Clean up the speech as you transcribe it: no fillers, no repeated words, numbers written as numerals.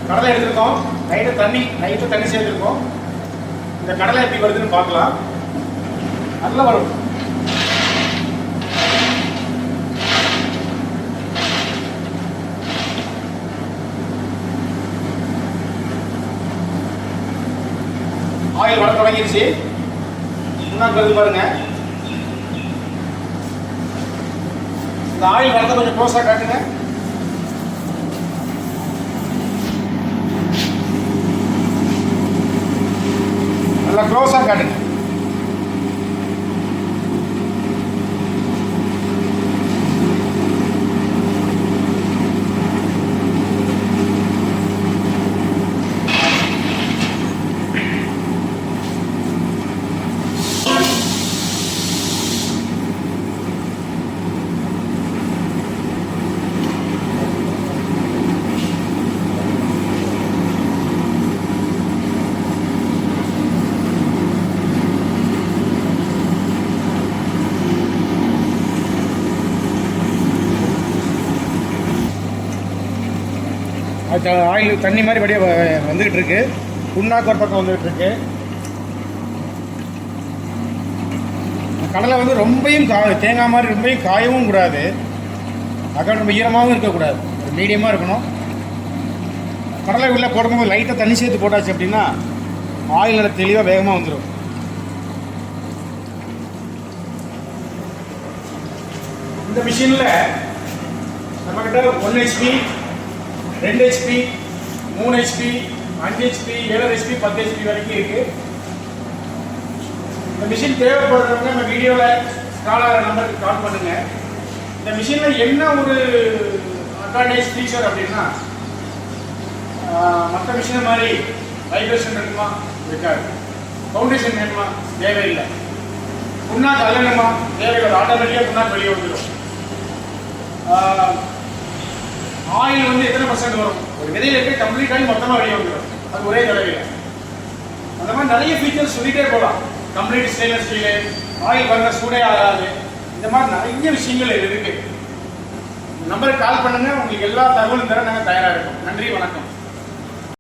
கடலை எடுத்துருக்கோம், லைட்டாக தண்ணி சேர்த்துருக்கோம். இந்த கடலை எப்படி வருதுன்னு பார்க்கலாம். நல்லா வரும். ஆயில் வர தொடங்கிடுச்சு. முன்னாடி வருது பாருங்க. இந்த ஆயில் வரத கொஞ்சம் க்ளோஸாக காட்டுங்க. நல்லா க்ளோஸாக காட்டுங்க. அது ஆயில் தண்ணி மாதிரி வழியாக வந்துக்கிட்டு இருக்கு. புண்ணாக்கு ஒரு பக்கம் வந்துக்கிட்டு இருக்கு. கடலை வந்து ரொம்பையும் தேங்காய் மாதிரி ரொம்பையும் காயவும் கூடாது, அக்கா ரொம்ப ஈரமாகவும் இருக்கக்கூடாது, மீடியமாக இருக்கணும். கடலை உள்ள போடும்போது லைட்டாக தண்ணி சேர்த்து போட்டாச்சு அப்படின்னா ஆயில் நல்லா தெளிவாக வேகமாக வந்துடும். இந்த மிஷினில் நம்மக்கிட்ட 1 HP, 2 HP, 3 HP, 5 HP, 7 HP, 10 HP வரைக்கும் இருக்கு. இந்த மிஷின் தேவைப்படுறவங்க நம்ம வீடியோவில் ஸ்க்ரால் ஆகிற நம்பருக்கு கால் பண்ணுங்க. இந்த மிஷினில் என்ன ஒரு அட்வான்டேஜ் ஃபீச்சர் அப்படின்னா, மற்ற மிஷினை மாதிரி வைப்ரேஷன் இருக்குமா? இருக்காது. ஃபவுண்டேஷன் வேணுமா? தேவையில்லை. புண்ணாக்கு அள்ளணுமா? தேவையில்லை. ஆட்டோமேட்டிக்காக புண்ணாக்கு வெளியே வந்துடும். ஆயில் வந்து எத்தனை % வரும்? ஒரு விதையில் இருக்க கம்ப்ளீட் ஆகி மொத்தமாக வெளியே வந்துடும். அது ஒரே தடவையில். அந்த மாதிரி நிறைய ஃபீச்சர்ஸ் சொல்லிட்டே போகலாம். கம்ப்ளீட் ஸ்டெயின்லெஸ் ஸ்டீலு, ஆயில் வந்த சூடே ஆகாது, இந்த மாதிரி நிறைய விஷயங்கள் இருக்கு. நம்பருக்கு கால் பண்ணுங்க, உங்களுக்கு எல்லா தகவலும் தர நாங்கள் தயாராக இருக்கோம். நன்றி, வணக்கம்.